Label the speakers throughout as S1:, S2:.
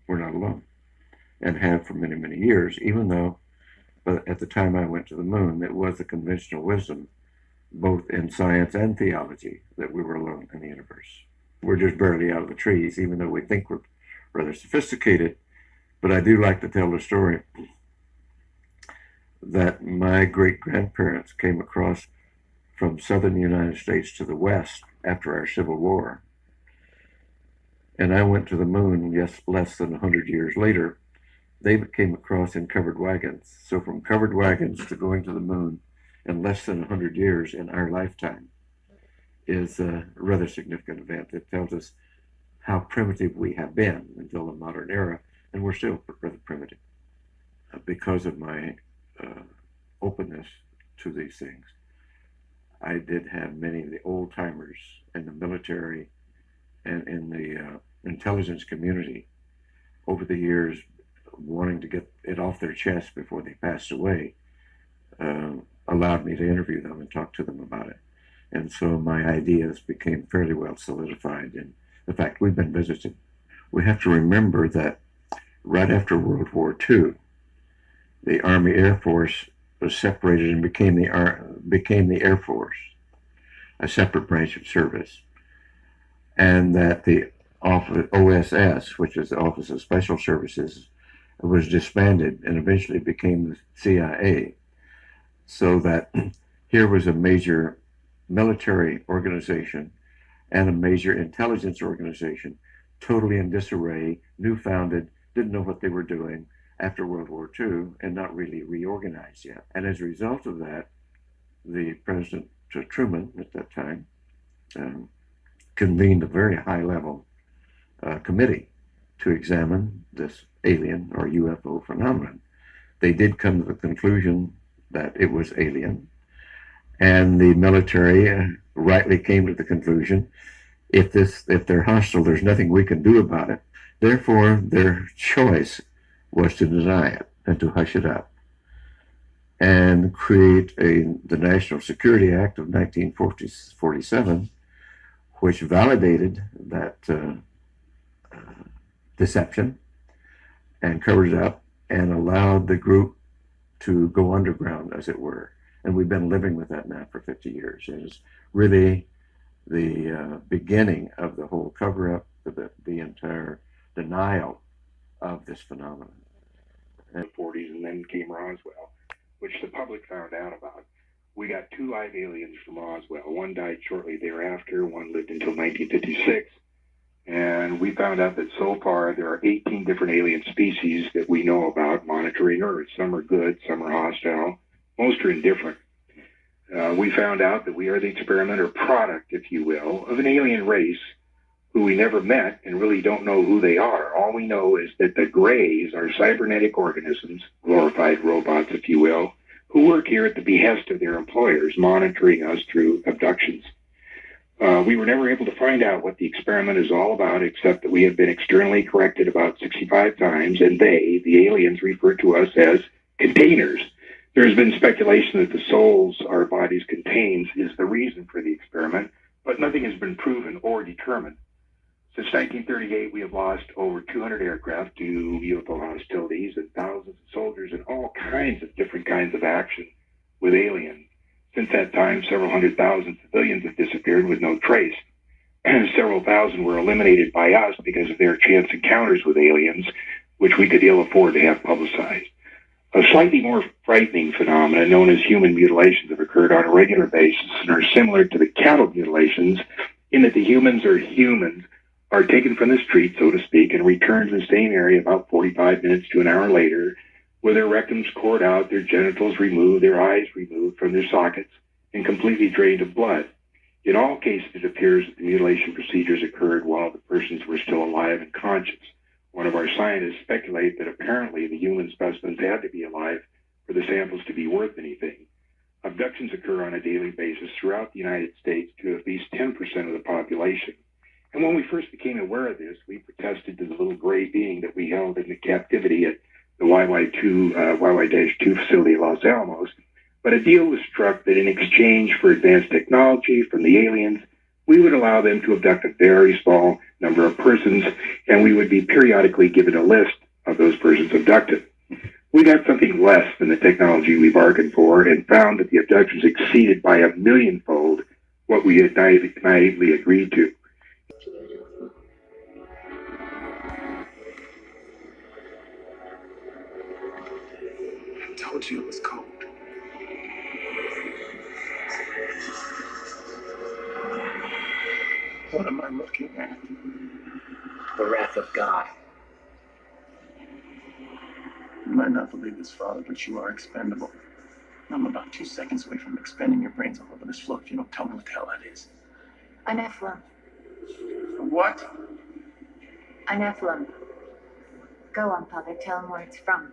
S1: we're not alone, and have for many, many years, even though, but at the time I went to the moon, it was the conventional wisdom, both in science and theology, that we were alone in the universe. We're just barely out of the trees, even though we think we're rather sophisticated. But I do like to tell the story that my great-grandparents came across from southern United States to the west after our Civil War. And I went to the moon, yes, less than 100 years later. They came across in covered wagons. So from covered wagons to going to the moon in less than 100 years in our lifetime is a rather significant event. It tells us how primitive we have been until the modern era, and we're still rather primitive because of my openness to these things. I did have many of the old timers in the military and in the intelligence community over the years wanting to get it off their chest before they passed away, allowed me to interview them and talk to them about it. And so my ideas became fairly well solidified. And in fact, we've been visited. We have to remember that right after World War II, the Army Air Force was separated and became the Air Force, a separate branch of service. And that the OSS, which is the Office of Special Services, was disbanded and eventually became the CIA. So that here was a major military organization and a major intelligence organization totally in disarray, new founded, didn't know what they were doing after World War II, and not really reorganized yet. And as a result of that, the President Truman at that time convened a very high-level committee to examine this alien or UFO phenomenon. They did come to the conclusion that it was alien, and the military rightly came to the conclusion, if they're hostile, there's nothing we can do about it. Therefore, their choice was to deny it and to hush it up and create the National Security Act of 1947, which validated that deception and covered it up and allowed the group to go underground, as it were. And we've been living with that now for 50 years. It is really the beginning of the whole cover-up, the entire denial of this phenomenon.
S2: In the 40s, and then came Roswell, which the public found out about. We got two live aliens from Roswell. One died shortly thereafter, one lived until 1956. And we found out that so far there are 18 different alien species that we know about monitoring Earth. Some are good, some are hostile, most are indifferent. We found out that we are the experiment or product, if you will, of an alien race who we never met and really don't know who they are. All we know is that the Greys are cybernetic organisms, glorified robots, if you will, who work here at the behest of their employers, monitoring us through abductions. We were never able to find out what the experiment is all about, except that we have been externally corrected about 65 times, and they, the aliens, refer to us as containers. There has been speculation that the souls our bodies contains is the reason for the experiment, but nothing has been proven or determined. Since 1938, we have lost over 200 aircraft to UFO hostilities and thousands of soldiers in all kinds of different kinds of action with aliens. Since that time, several 100,000 civilians have disappeared with no trace. Several thousand were eliminated by us because of their chance encounters with aliens, which we could ill afford to have publicized. A slightly more frightening phenomenon known as human mutilations have occurred on a regular basis and are similar to the cattle mutilations in that the humans are taken from the street, so to speak, and returned to the same area about 45 minutes to an hour later, with their rectums cored out, their genitals removed, their eyes removed from their sockets, and completely drained of blood. In all cases, it appears that the mutilation procedures occurred while the persons were still alive and conscious. One of our scientists speculated that apparently the human specimens had to be alive for the samples to be worth anything. Abductions occur on a daily basis throughout the United States to at least 10% of the population. And when we first became aware of this, we protested to the little gray being that we held in captivity at the YY-2 facility at Los Alamos. But a deal was struck that in exchange for advanced technology from the aliens, we would allow them to abduct a very small number of persons, and and we would be periodically given a list of those persons abducted. We got something less than the technology we bargained for and found that the abductions exceeded by 1,000,000-fold what we had naively agreed to.
S3: I told you it was cold. What am I looking at? The wrath of God. You might not believe this, Father, but you are expendable. I'm about 2 seconds away from expending your brains all over this floor if you don't tell me what the hell that is.
S4: A Nephilim.
S3: What?
S4: A Nephilim. Go on, Father. Tell him where it's from.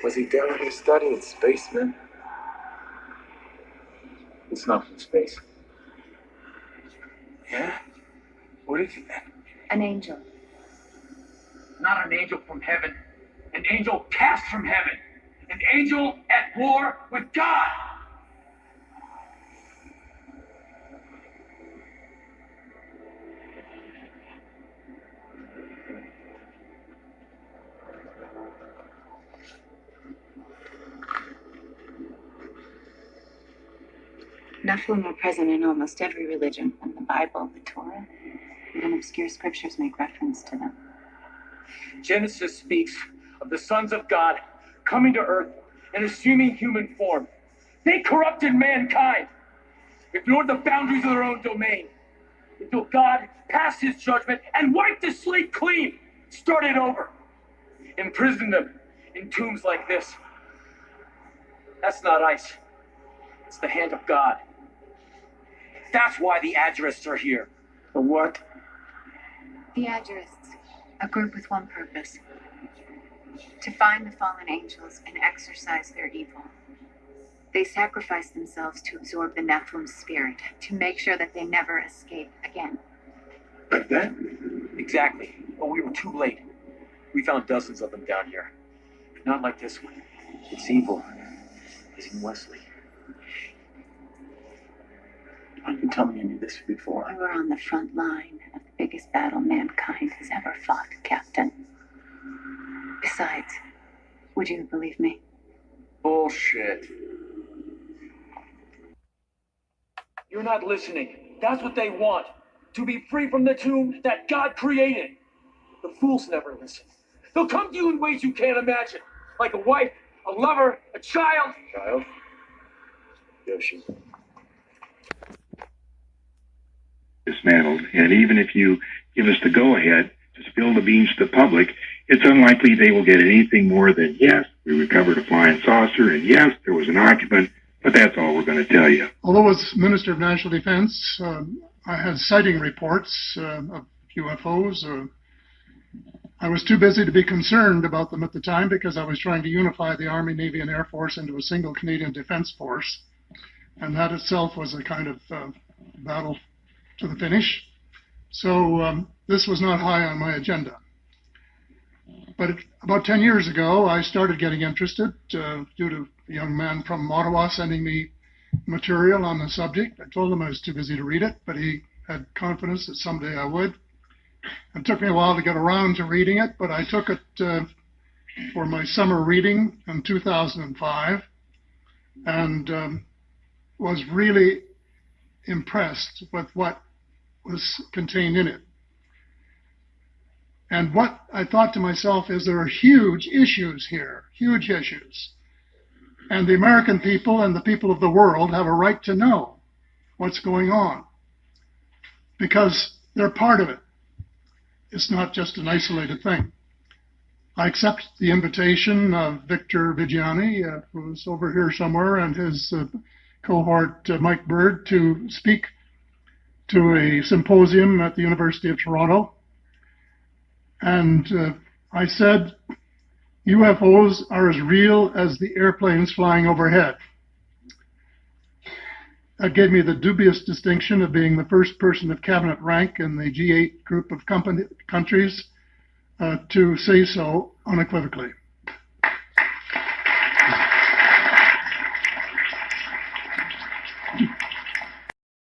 S3: Was he down here studying spacemen? It's not from space. Yeah? What is it then?
S4: An angel.
S5: Not an angel from heaven. An angel cast from heaven. An angel at war with God.
S4: Nephilim are present in almost every religion, and the Bible, the Torah, even obscure scriptures make reference to them.
S5: Genesis speaks of the sons of God coming to earth and assuming human form. They corrupted mankind, ignored the boundaries of their own domain, until God passed his judgment and wiped the slate clean, started over, imprisoned them in tombs like this. That's not ice. It's the hand of God. That's why the Agorists are here.
S3: The what?
S4: The Agorists, a group with one purpose: to find the fallen angels and exorcise their evil. They sacrifice themselves to absorb the Nephilim's spirit, to make sure that they never escape again.
S3: Like that?
S5: Exactly. But we were too late. We found dozens of them down here. Not like this one. It's evil. As in Wesley.
S3: Why didn't you tell me you knew this before?
S4: We were on the front line of the biggest battle mankind has ever fought, Captain. Besides, would you believe me?
S5: Bullshit. You're not listening. That's what they want. To be free from the tomb that God created. The fools never listen. They'll come to you in ways you can't imagine. Like a wife, a lover, a child.
S3: Child? Yoshi.
S2: Dismantled, and even if you give us the go-ahead to spill the beans to the public, it's unlikely they will get anything more than, yes, we recovered a flying saucer, and yes, there was an occupant, but that's all we're going to tell you.
S6: Although as Minister of National Defense, I had sighting reports of UFOs. I was too busy to be concerned about them at the time because I was trying to unify the Army, Navy, and Air Force into a single Canadian Defense Force, and that itself was a kind of battle to the finish. So this was not high on my agenda. But about 10 years ago, I started getting interested due to a young man from Ottawa sending me material on the subject. I told him I was too busy to read it, but he had confidence that someday I would. It took me a while to get around to reading it, but I took it for my summer reading in 2005 and was really impressed with what was contained in it. And what I thought to myself is there are huge issues here, huge issues. And the American people and the people of the world have a right to know what's going on because they're part of it. It's not just an isolated thing. I accept the invitation of Victor Vigiani, who's over here somewhere, and his cohort, Mike Bird, to speak to a symposium at the University of Toronto. And I said, UFOs are as real as the airplanes flying overhead. That gave me the dubious distinction of being the first person of cabinet rank in the G8 group of countries to say so unequivocally.